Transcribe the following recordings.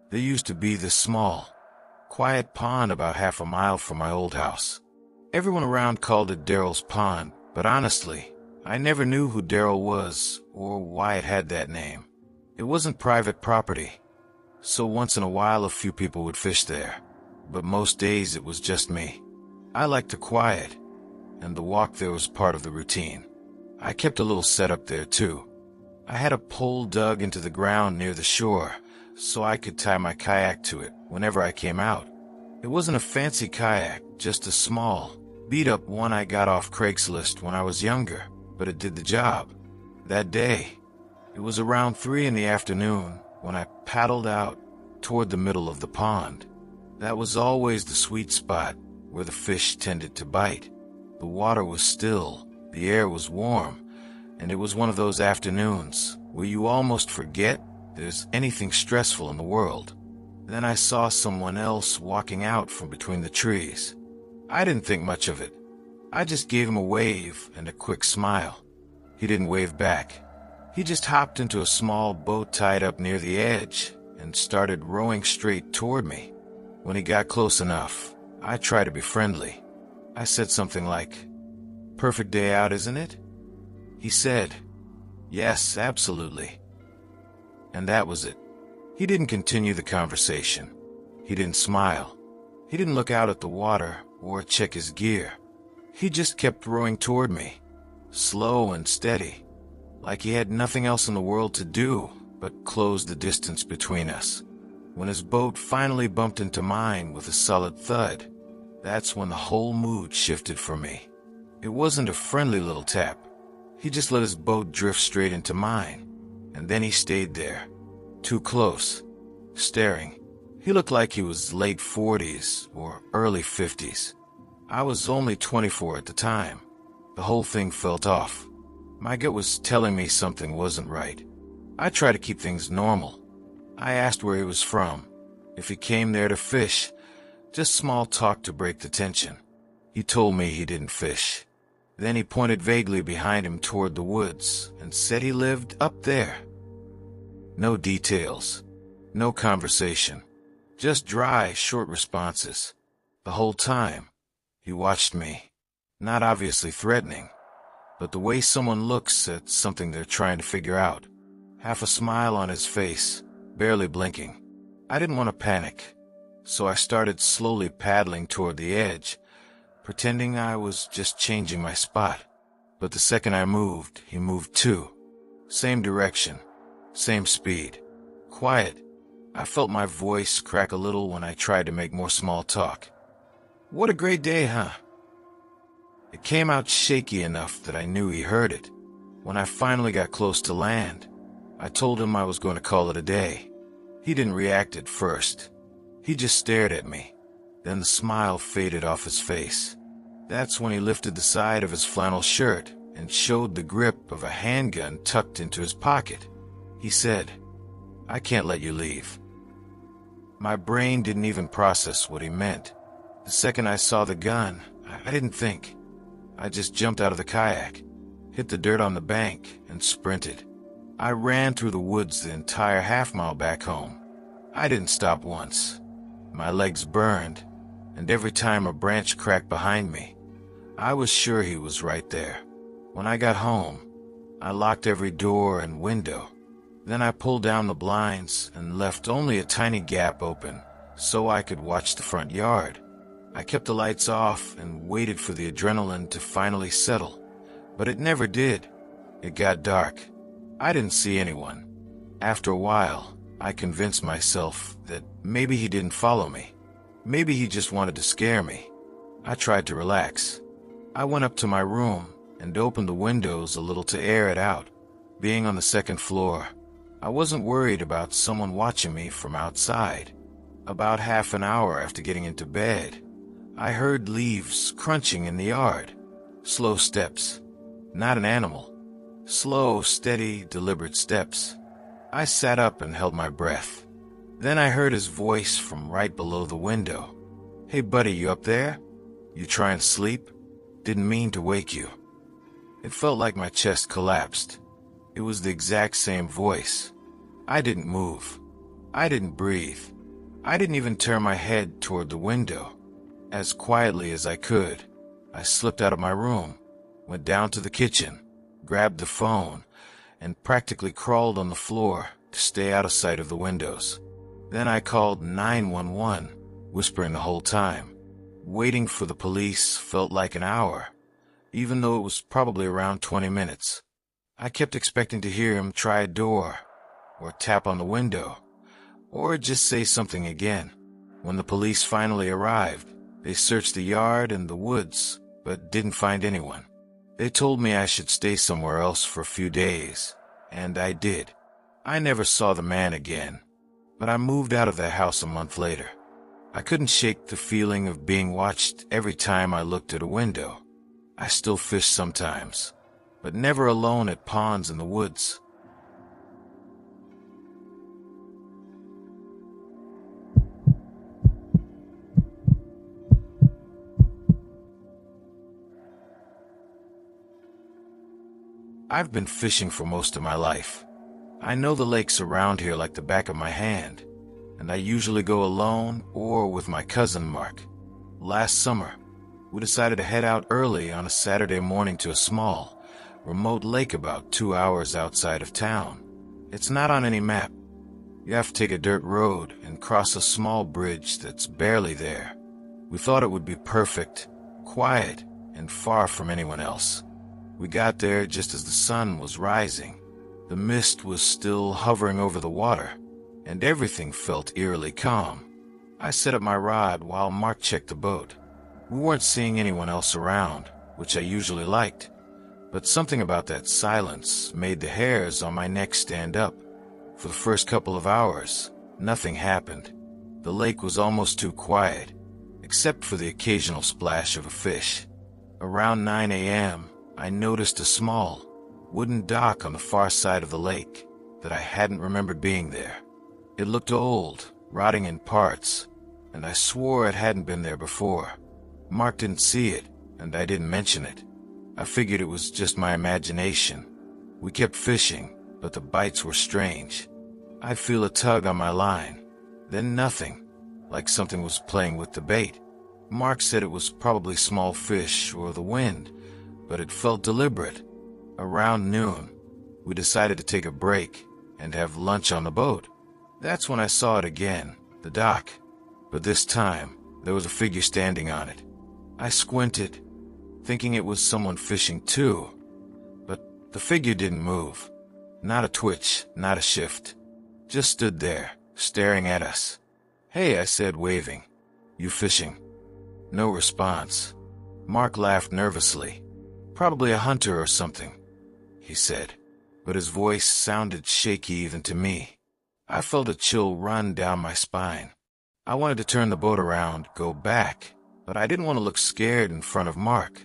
There used to be this small, quiet pond about half a mile from my old house. Everyone around called it Daryl's Pond, but honestly, I never knew who Daryl was or why it had that name. It wasn't private property, so once in a while a few people would fish there, but most days it was just me. I liked the quiet, and the walk there was part of the routine. I kept a little setup there too. I had a pole dug into the ground near the shore, so I could tie my kayak to it whenever I came out. It wasn't a fancy kayak, just a small, beat-up one I got off Craigslist when I was younger, but it did the job. That day, it was around 3 in the afternoon when I paddled out toward the middle of the pond. That was always the sweet spot where the fish tended to bite. The water was still, the air was warm, and it was one of those afternoons where you almost forget there's anything stressful in the world. Then I saw someone else walking out from between the trees. I didn't think much of it. I just gave him a wave and a quick smile. He didn't wave back. He just hopped into a small boat tied up near the edge and started rowing straight toward me. When he got close enough, I tried to be friendly. I said something like, "Perfect day out, isn't it?" He said, "Yes, absolutely." And that was it. He didn't continue the conversation. He didn't smile. He didn't look out at the water or check his gear. He just kept rowing toward me, slow and steady, like he had nothing else in the world to do but close the distance between us. When his boat finally bumped into mine with a solid thud, that's when the whole mood shifted for me. It wasn't a friendly little tap. He just let his boat drift straight into mine, and then he stayed there, too close, staring. He looked like he was late 40s or early 50s. I was only 24 at the time. The whole thing felt off. My gut was telling me something wasn't right. I tried to keep things normal. I asked where he was from, if he came there to fish, just small talk to break the tension. He told me he didn't fish. Then he pointed vaguely behind him toward the woods and said he lived up there. No details, no conversation, just dry, short responses. The whole time, he watched me, not obviously threatening, but the way someone looks at something they're trying to figure out. Half a smile on his face, barely blinking. I didn't want to panic, so I started slowly paddling toward the edge, pretending I was just changing my spot. But the second I moved, he moved too. Same direction, same speed. Quiet. I felt my voice crack a little when I tried to make more small talk. "What a great day, huh?" It came out shaky enough that I knew he heard it. When I finally got close to land, I told him I was going to call it a day. He didn't react at first. He just stared at me. Then the smile faded off his face. That's when he lifted the side of his flannel shirt and showed the grip of a handgun tucked into his pocket. He said, "I can't let you leave." My brain didn't even process what he meant. The second I saw the gun, I didn't think. I just jumped out of the kayak, hit the dirt on the bank, and sprinted. I ran through the woods the entire half-mile back home. I didn't stop once. My legs burned, and every time a branch cracked behind me, I was sure he was right there. When I got home, I locked every door and window. Then I pulled down the blinds and left only a tiny gap open so I could watch the front yard. I kept the lights off and waited for the adrenaline to finally settle, but it never did. It got dark. I didn't see anyone. After a while, I convinced myself that maybe he didn't follow me. Maybe he just wanted to scare me. I tried to relax. I went up to my room and opened the windows a little to air it out. Being on the second floor, I wasn't worried about someone watching me from outside. About half an hour after getting into bed, I heard leaves crunching in the yard. Slow steps. Not an animal. Slow, steady, deliberate steps. I sat up and held my breath. Then I heard his voice from right below the window. "Hey buddy, you up there? You trying to sleep? Didn't mean to wake you." It felt like my chest collapsed. It was the exact same voice. I didn't move. I didn't breathe. I didn't even turn my head toward the window. As quietly as I could, I slipped out of my room, went down to the kitchen, grabbed the phone, and practically crawled on the floor to stay out of sight of the windows. Then I called 911, whispering the whole time. Waiting for the police felt like an hour, even though it was probably around 20 minutes. I kept expecting to hear him try a door, or tap on the window, or just say something again. When the police finally arrived, they searched the yard and the woods, but didn't find anyone. They told me I should stay somewhere else for a few days, and I did. I never saw the man again, but I moved out of that house a month later. I couldn't shake the feeling of being watched every time I looked at a window. I still fish sometimes, but never alone at ponds in the woods. I've been fishing for most of my life. I know the lakes around here like the back of my hand, and I usually go alone or with my cousin Mark. Last summer, we decided to head out early on a Saturday morning to a small, remote lake about 2 hours outside of town. It's not on any map. You have to take a dirt road and cross a small bridge that's barely there. We thought it would be perfect, quiet, and far from anyone else. We got there just as the sun was rising. The mist was still hovering over the water, and everything felt eerily calm. I set up my rod while Mark checked the boat. We weren't seeing anyone else around, which I usually liked, but something about that silence made the hairs on my neck stand up. For the first couple of hours, nothing happened. The lake was almost too quiet, except for the occasional splash of a fish. Around 9 a.m., I noticed a small, wooden dock on the far side of the lake that I hadn't remembered being there. It looked old, rotting in parts, and I swore it hadn't been there before. Mark didn't see it, and I didn't mention it. I figured it was just my imagination. We kept fishing, but the bites were strange. I'd feel a tug on my line, then nothing, like something was playing with the bait. Mark said it was probably small fish or the wind, but it felt deliberate. Around noon, we decided to take a break and have lunch on the boat. That's when I saw it again, the dock, but this time there was a figure standing on it. I squinted, thinking it was someone fishing too, but the figure didn't move. Not a twitch, not a shift. Just stood there, staring at us. "Hey," I said, waving. "You fishing?" No response. Mark laughed nervously. "Probably a hunter or something," he said, but his voice sounded shaky even to me. I felt a chill run down my spine. I wanted to turn the boat around, go back, but I didn't want to look scared in front of Mark.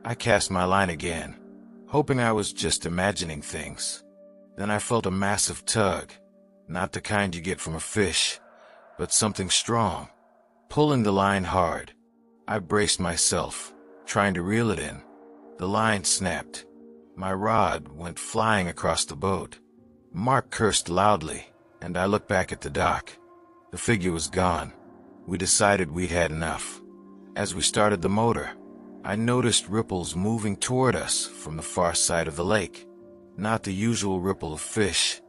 I cast my line again, hoping I was just imagining things. Then I felt a massive tug, not the kind you get from a fish, but something strong, pulling the line hard. I braced myself, trying to reel it in. The line snapped. My rod went flying across the boat. Mark cursed loudly, and I looked back at the dock. The figure was gone. We decided we'd had enough. As we started the motor, I noticed ripples moving toward us from the far side of the lake. Not the usual ripple of fish,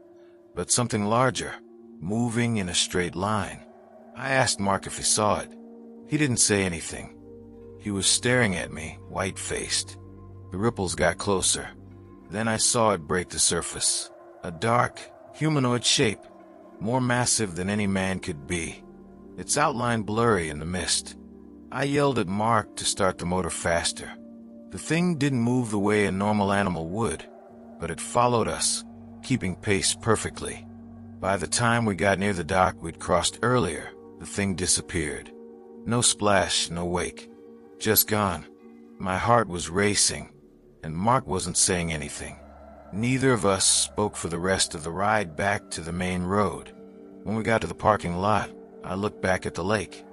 but something larger, moving in a straight line. I asked Mark if he saw it. He didn't say anything. He was staring at me, white-faced. The ripples got closer. Then I saw it break the surface. A dark, humanoid shape, more massive than any man could be. Its outline blurry in the mist. I yelled at Mark to start the motor faster. The thing didn't move the way a normal animal would, but it followed us, keeping pace perfectly. By the time we got near the dock we'd crossed earlier, the thing disappeared. No splash, no wake. Just gone. My heart was racing, and Mark wasn't saying anything. Neither of us spoke for the rest of the ride back to the main road. When we got to the parking lot, I looked back at the lake.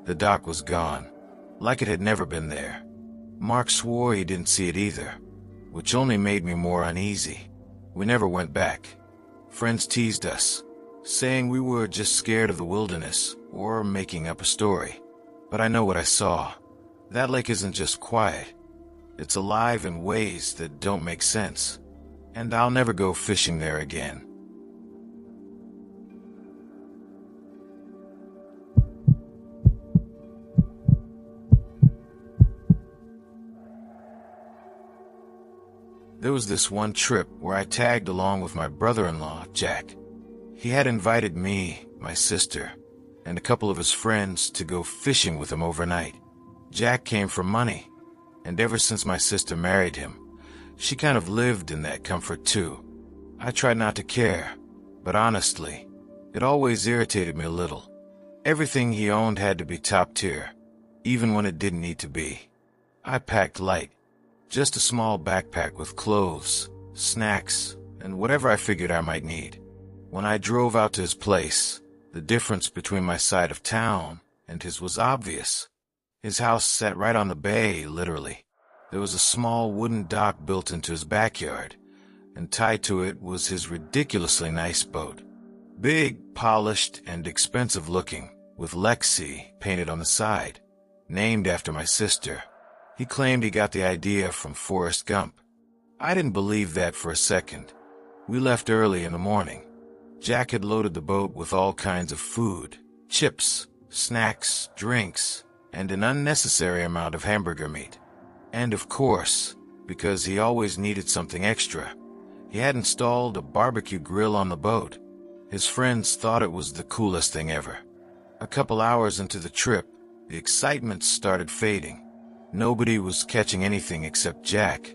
The dock was gone, like it had never been there. Mark swore he didn't see it either, which only made me more uneasy. We never went back. Friends teased us. saying we were just scared of the wilderness or making up a story. But I know what I saw. That lake isn't just quiet. It's alive in ways that don't make sense. And I'll never go fishing there again. There was this one trip where I tagged along with my brother-in-law, Jack. He had invited me, my sister, and a couple of his friends to go fishing with him overnight. Jack came for money, and ever since my sister married him, she kind of lived in that comfort too. I tried not to care, but honestly, it always irritated me a little. Everything he owned had to be top tier, even when it didn't need to be. I packed light. Just a small backpack with clothes, snacks, and whatever I figured I might need. When I drove out to his place, the difference between my side of town and his was obvious. His house sat right on the bay, literally. There was a small wooden dock built into his backyard, and tied to it was his ridiculously nice boat. Big, polished, and expensive looking, with Lexi painted on the side, named after my sister. He claimed he got the idea from Forrest Gump. I didn't believe that for a second. We left early in the morning. Jack had loaded the boat with all kinds of food, chips, snacks, drinks, and an unnecessary amount of hamburger meat. And of course, because he always needed something extra, he had installed a barbecue grill on the boat. His friends thought it was the coolest thing ever. A couple hours into the trip, the excitement started fading. Nobody was catching anything except Jack,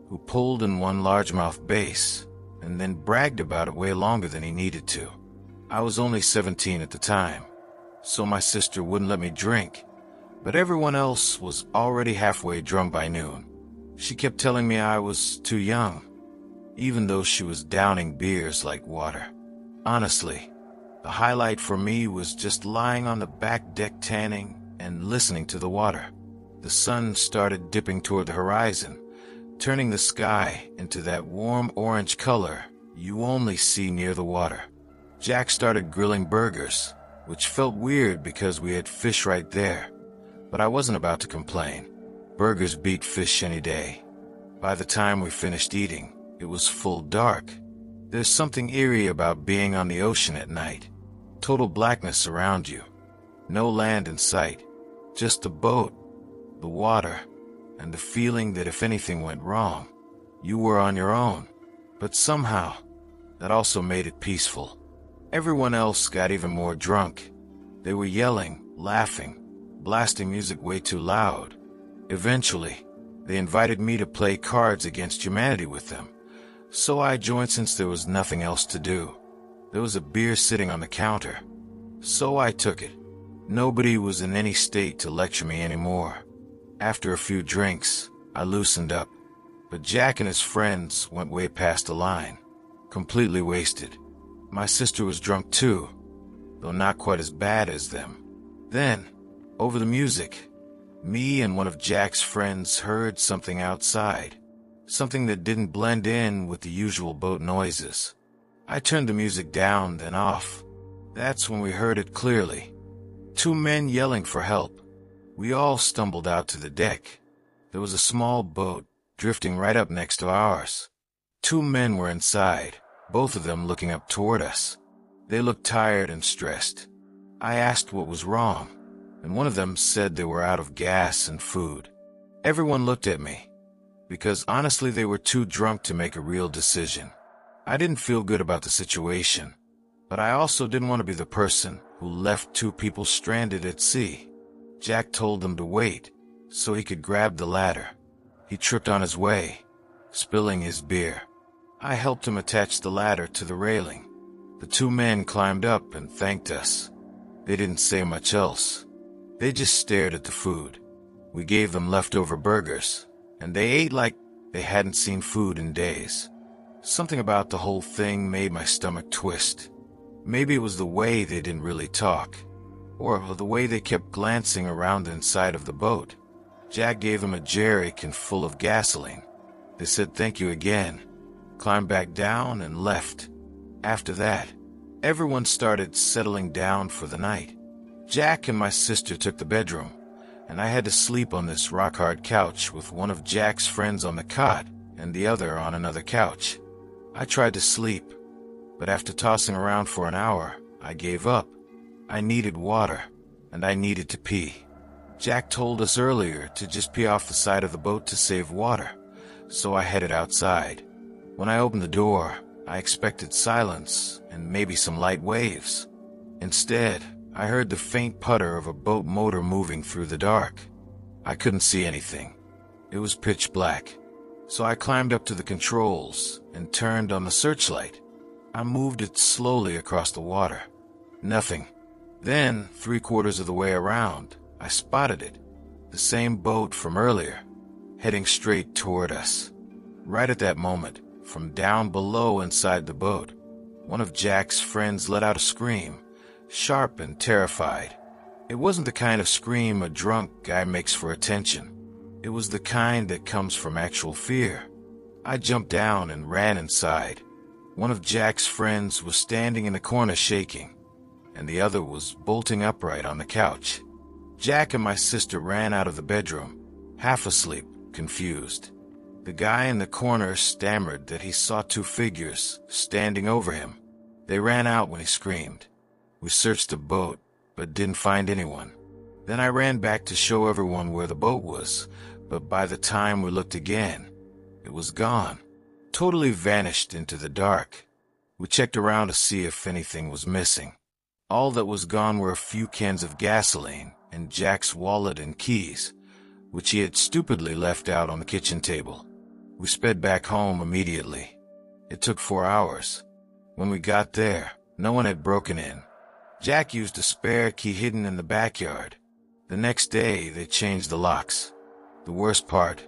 who pulled in one largemouth bass and then bragged about it way longer than he needed to. I was only 17 at the time, so my sister wouldn't let me drink, but everyone else was already halfway drunk by noon. She kept telling me I was too young, even though she was downing beers like water. Honestly, the highlight for me was just lying on the back deck tanning and listening to the water. The sun started dipping toward the horizon, turning the sky into that warm orange color you only see near the water. Jack started grilling burgers, which felt weird because we had fish right there, but I wasn't about to complain. Burgers beat fish any day. By the time we finished eating, it was full dark. There's something eerie about being on the ocean at night. Total blackness around you. No land in sight. Just the boat, the water, and the feeling that if anything went wrong, you were on your own. But somehow, that also made it peaceful. Everyone else got even more drunk. They were yelling, laughing, blasting music way too loud. Eventually, they invited me to play Cards Against Humanity with them, so I joined since there was nothing else to do. There was a beer sitting on the counter, so I took it. Nobody was in any state to lecture me anymore. After a few drinks, I loosened up, but Jack and his friends went way past the line, completely wasted. My sister was drunk too, though not quite as bad as them. Then, over the music, me and one of Jack's friends heard something outside, something that didn't blend in with the usual boat noises. I turned the music down, then off. That's when we heard it clearly. Two men yelling for help. We all stumbled out to the deck. There was a small boat drifting right up next to ours. Two men were inside, both of them looking up toward us. They looked tired and stressed. I asked what was wrong, and one of them said they were out of gas and food. Everyone looked at me, because honestly they were too drunk to make a real decision. I didn't feel good about the situation, but I also didn't want to be the person who left two people stranded at sea. Jack told them to wait, so he could grab the ladder. He tripped on his way, spilling his beer. I helped him attach the ladder to the railing. The two men climbed up and thanked us. They didn't say much else. They just stared at the food. We gave them leftover burgers, and they ate like they hadn't seen food in days. Something about the whole thing made my stomach twist. Maybe it was the way they didn't really talk, or the way they kept glancing around the inside of the boat. Jack gave them a jerrycan full of gasoline. They said thank you again, climbed back down, and left. After that, Everyone started settling down for the night. Jack and my sister took the bedroom, and I had to sleep on this rock-hard couch with one of Jack's friends on the cot and the other on another couch. I tried to sleep, but after tossing around for an hour, I gave up. I needed water, and I needed to pee. Jack told us earlier to just pee off the side of the boat to save water, so I headed outside. When I opened the door, I expected silence and maybe some light waves. Instead, I heard the faint putter of a boat motor moving through the dark. I couldn't see anything. It was pitch black. So I climbed up to the controls and turned on the searchlight. I moved it slowly across the water. Nothing. Then, 3/4 of the way around, I spotted it. The same boat from earlier, heading straight toward us. Right at that moment, from down below inside the boat, one of Jack's friends let out a scream, sharp and terrified. It wasn't the kind of scream a drunk guy makes for attention. It was the kind that comes from actual fear. I jumped down and ran inside. One of Jack's friends was standing in the corner shaking, and the other was bolting upright on the couch. Jack and my sister ran out of the bedroom, half asleep, confused. The guy in the corner stammered that he saw 2 figures standing over him. They ran out when he screamed. We searched the boat, but didn't find anyone. Then I ran back to show everyone where the boat was, but by the time we looked again, it was gone. Totally vanished into the dark. We checked around to see if anything was missing. All that was gone were a few cans of gasoline and Jack's wallet and keys, which he had stupidly left out on the kitchen table. We sped back home immediately. It took 4 hours. When we got there, no one had broken in. Jack used a spare key hidden in the backyard. The next day, they changed the locks. The worst part,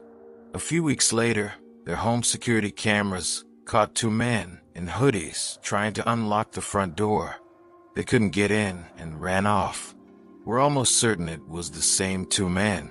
a few weeks later, their home security cameras caught 2 men in hoodies trying to unlock the front door. They couldn't get in and ran off. We're almost certain it was the same 2 men.